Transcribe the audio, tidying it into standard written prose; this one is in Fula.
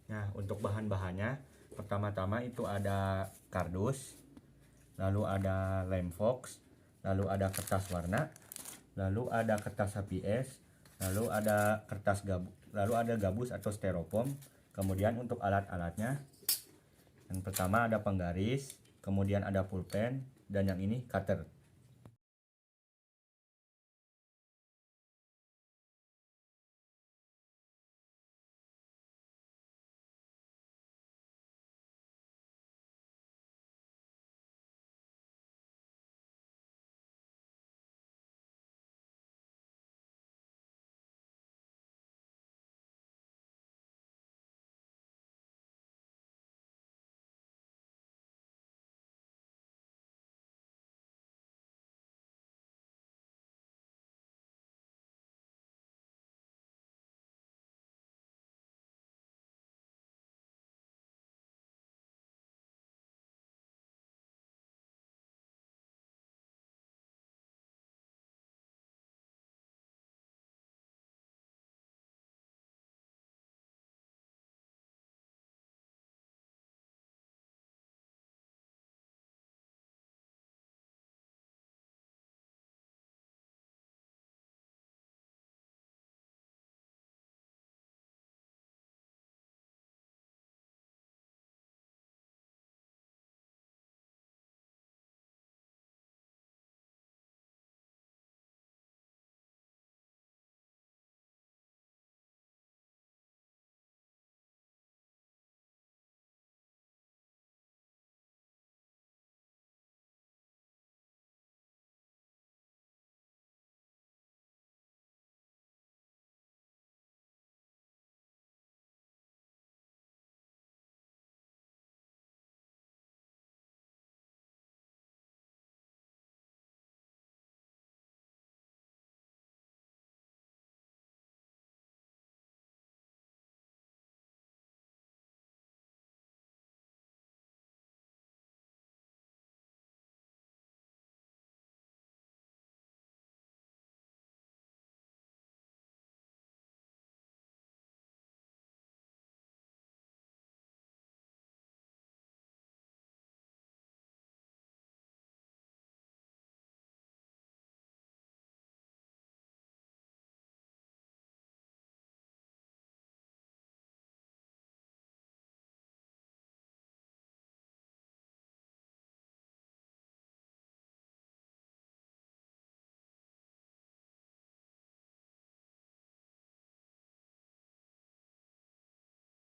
Nah, untuk bahan-bahannya, pertama-tama itu ada kardus, lalu ada lem fox, lalu ada kertas warna, lalu ada kertas HPS, lalu ada lalu ada gabus atau styrofoam. Kemudian untuk alat-alatnya, yang pertama ada penggaris, kemudian ada pulpen, dan yang ini cutter.